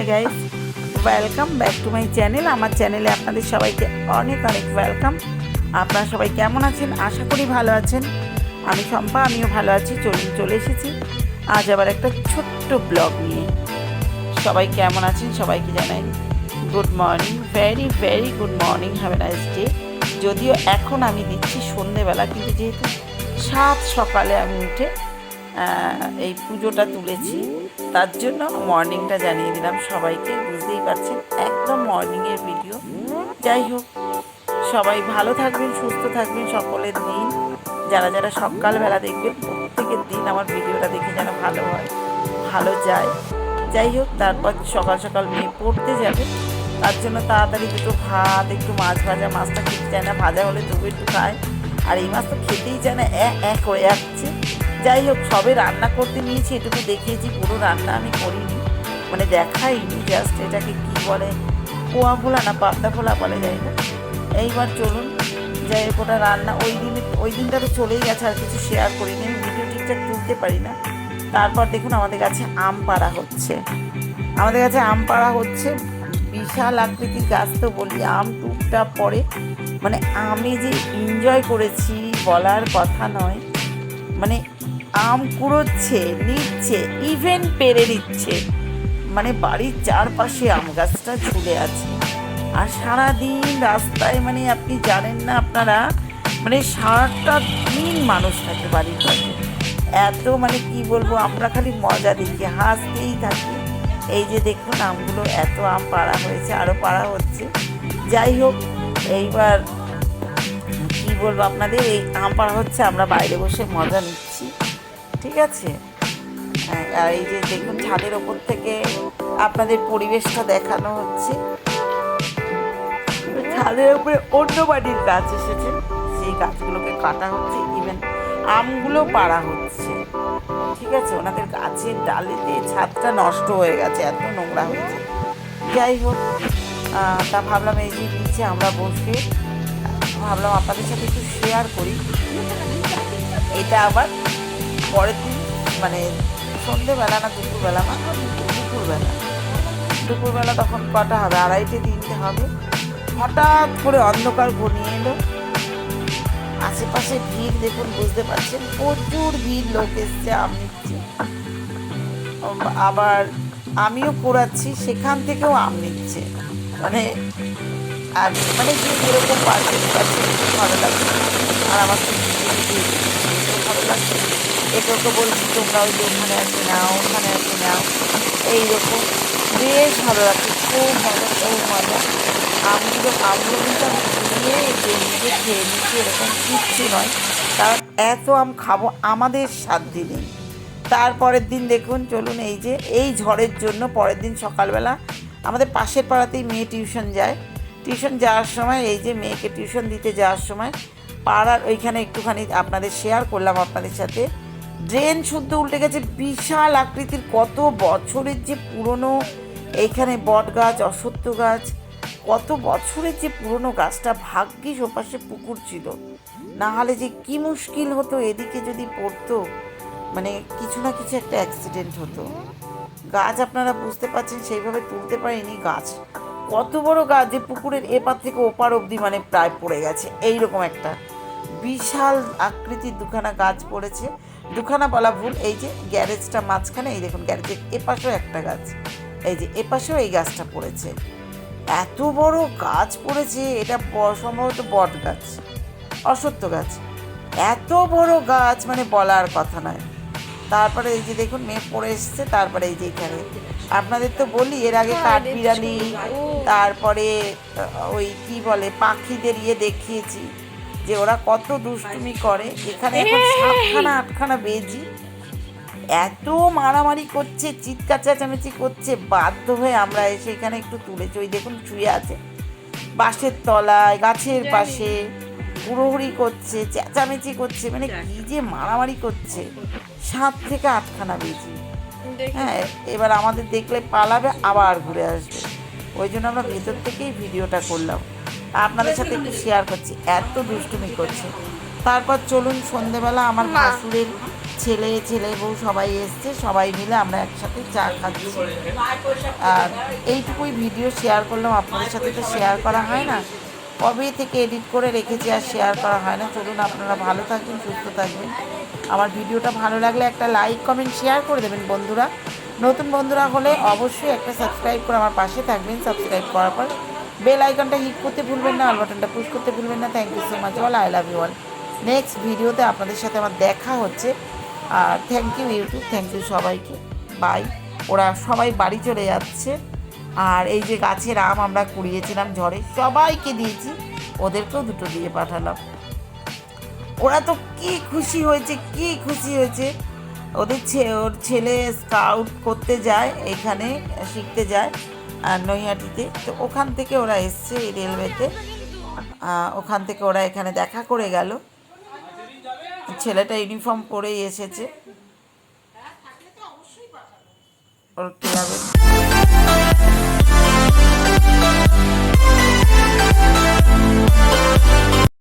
Hi guys, welcome back to my channel. আমার চ্যানেলে আপনাদের সবাইকে অনেক অনেক ওয়েলকাম। আপনারা সবাই কেমন আছেন? আশা করি ভালো আছেন। আমি শম্পা, আমিও ভালো আছি। চলে এসেছি আজ আবার একটা ছোট্ট ব্লগ নিয়ে। সবাই কেমন আছেন সবাইকে জানাই good morning, very very good morning, have a nice day. যদিও এখন আমি দিচ্ছি সন্ধেবেলা, কিন্তু যেহেতু সকালে আমি উঠে এই পুজোটা তুলেছি, তার জন্য মর্নিংটা জানিয়ে দিলাম সবাইকে। বুঝতেই পারছেন একদম মর্নিংয়ের ভিডিও। যাই হোক, সবাই ভালো থাকবেন, সুস্থ থাকবেন। সকলের দিন যারা যারা সকালবেলা দেখবেন, প্রত্যেকের দিন আমার ভিডিওটা দেখে যেন ভালো হয়, ভালো যায়। যাই হোক, তারপর সকাল সকাল মেয়ে পড়তে যাবে, তার জন্য তাড়াতাড়ি দুটো ভাত, একটু মাছ ভাজা। মাছটা খেতে চায় না, ভাজা হলে তবু একটু খায়, আর এই মাছ তো খেতেই চায় না, এক হয়ে যাচ্ছে। যাই হোক, সবে রান্না করতে নিয়েছি, এটুকু দেখিয়েছি, পুরো রান্না আমি করিনি, মানে দেখাইনি। জাস্ট এটাকে কি বলে, পোয়া ফোলা না পাবদা ফোলা বলে, যাই না। এইবার চলুন, যাই হোক, ওটা রান্না ওই দিনটা তো চলেই গেছে, আর কিছু শেয়ার করিনি, আমি ভিডিও ঠিকঠাক তুলতে পারি না। তারপর দেখুন, আমাদের কাছে আম পাড়া হচ্ছে। বিশাল আকৃতির গাছ, তো বলি আম টুকটা পড়ে, মানে আমি যে এনজয় করেছি বলার কথা নয়। মানে আম কুড়োচ্ছে, নিচ্ছে, ইভেন পেরে দিচ্ছে, মানে বাড়ির চারপাশে আম গাছটা ঝুলে আছে। আর সারাদিন রাস্তায়, মানে আপনি জানেন না আপনারা, মানে সারাটা দিন মানুষ থাকে বাড়ির পাশে। এত মানে কি বলবো, আমরা খালি মজা দেখি, হাসতেই থাকি। এই যে দেখুন আমগুলো, এত আম পাড়া হয়েছে, আরও পাড়া হচ্ছে। যাই হোক, এইবার কি বলবো আপনাদের, এই আম পাড়া হচ্ছে, আমরা বাইরে বসে মজা নিচ্ছি, ঠিক আছে। আর এই যে দেখুন, ছাদের ওপর থেকে আপনাদের পরিবেশটা দেখানো হচ্ছে। ছাদের উপরে অন্য বাড়ির গাছ এসেছে, সেই গাছগুলোকে কাটা হচ্ছে, ইভেন আমগুলো পাড়া হচ্ছে, ঠিক আছে। ওনাদের গাছের ডালেতে ছাদটা নষ্ট হয়ে গেছে, এত নোংরা হয়েছে। যাই হোক, তা ভাবলাম এই যে নিচে আমরা বসে ভাবলাম আপনাদের সাথে একটু শেয়ার করি। এটা আবার পরের দিন, মানে সন্ধেবেলা না দুপুরবেলা, দুপুরবেলা তখন কটা হবে, 2:30-3টে হবে। হঠাৎ করে অন্ধকার ঘনিয়ে এলো, আশেপাশে ভিড় দেখুন, বুঝতে পারছেন প্রচুর ভিড়, লোক এসছে আম নিচ্ছে। আবার আমিও কুড়াচ্ছি, সেখান থেকেও আম নিচ্ছে, মানে আর মানে যে যেরকম পারছে ভালো লাগছে। আর আমার তো ভালো লাগছে, এটাকে বলছি তোমরা ওই যে ওখানে আসে নাও, এইরকম বেশ ভালো লাগছে, খুব মজা। আমগুলো কিন্তু আমি নিয়ে নিজে খেয়ে নিচ্ছি, এরকম কিচ্ছু নয়, কারণ এত আম খাবো আমাদের সাধ্য নেই। তারপরের দিন দেখুন, চলুন, এই যে এই ঝড়ের জন্য পরের দিন সকালবেলা আমাদের পাশের পাড়াতেই মেয়ে টিউশন যাওয়ার সময়, এই যে মেয়েকে টিউশন দিতে যাওয়ার সময় পাড়ার ওইখানে একটুখানি আপনাদের শেয়ার করলাম আপনাদের সাথে, ড্রেন শুদ্ধ উল্টে গেছে। বিশাল আকৃতির, কত বছরের যে পুরনো, এইখানে বট গাছ, অশ্বত্থ গাছ, কত বছরের যে পুরনো গাছটা। ভাগ্যিস ওপাশে পুকুর ছিল, না হলে যে কি মুশকিল হতো, এদিকে যদি পড়তো, মানে কিছু না কিছু একটা অ্যাক্সিডেন্ট হতো। গাছ আপনারা বুঝতে পারছেন, সেইভাবে তুলতে পারিনি। গাছ কত বড় গাছ, যে পুকুরের এপার থেকে ওপার অবধি মানে প্রায় পড়ে গেছে, এইরকম একটা বিশাল আকৃতির দুখানা গাছ পড়েছে। দুখানা বলা ভুল, এই যে গ্যারেজটা মাঝখানে, এই দেখুন গ্যারেজের এপাশেও একটা গাছ, এই যে এপাশেও এই গাছটা পড়েছে। এত বড় গাছ পড়েছে, এটা সম্ভবত বট গাছ, অশ্বত্থ গাছ। এত বড় গাছ, মানে বলার কথা নয়। তারপরে এই যে দেখুন মেয়ে পড়ে এসছে। তারপরে এই যে এখানে আপনাদের তো বলি, এর আগে কাঠবিড়ালি, তারপরে ওই কি বলে পাখিদের দেখিয়েছি, যে ওরা কত দুষ্টুমি করে। এখানে এখন 7খানা বেজি এত মারামারি করছে, চিৎকার চেঁচামেচি করছে, বাধ্য হয়ে আমরা এসে এখানে একটু তুলেছি। ওই দেখুন শুয়ে আছে বাঁশের তলায়, গাছের পাশে, হুড়োহুড়ি করছে, চেঁচামেচি করছে, মানে কি যে মারামারি করছে। 7 থেকে 8খানা বেজি। হ্যাঁ, এবার আমাদের দেখলে পালাবে, আবার ঘুরে আসবে। ওই জন্য আমরা ভেতর থেকেই ভিডিওটা করলাম, আপনাদের সাথে একটু শেয়ার করছি, এত দুষ্টুমি করছে। তারপর চলুন, সন্ধেবেলা আমার ভাসুরের ছেলে বউ সবাই এসছে, সবাই মিলে আমরা একসাথে চা খাচ্ছি। আর এইটুকুই ভিডিও শেয়ার করলাম আপনাদের সাথে, তো শেয়ার করা হয় না, কবে থেকে এডিট করে রেখেছি আর শেয়ার করা হয় না। চলুন, আপনারা ভালো থাকবেন, সুস্থ থাকবেন। আমার ভিডিওটা ভালো লাগলে একটা লাইক কমেন্ট শেয়ার করে দেবেন বন্ধুরা। নতুন বন্ধুরা হলে অবশ্যই একটা সাবস্ক্রাইব করে আমার পাশে থাকবেন। সাবস্ক্রাইব করার পর বেল আইকনটা হিট করতে ভুলবেন না, অল বাটনটা পুশ করতে ভুলবেন না। Thank you so much all, I love you all. Next ভিডিওতে আপনাদের সাথে আমার দেখা হচ্ছে। আর thank you YouTube, thank you সবাইকে, বাই। ওরা সবাই বাড়ি চলে যাচ্ছে। আর এই যে গাছের আম আমরা কুড়িয়েছিলাম ঝড়ে, সবাইকে দিয়েছি, ওদেরকেও দুটো দিয়ে পাঠালাম। ওরা তো কি খুশি হয়েছে, কি খুশি হয়েছে। ওর ছেলে স্কাউট করতে যায়, এখানে শিখতে যায় আর নৈহাটিতে, তো ওখান থেকে ওরা এসছে এই রেলওয়েতে। ওখান থেকে ওরা এখানে দেখা করে গেল। ছেলেটা ইউনিফর্ম পরেই এসেছে ওর ক্লাবে।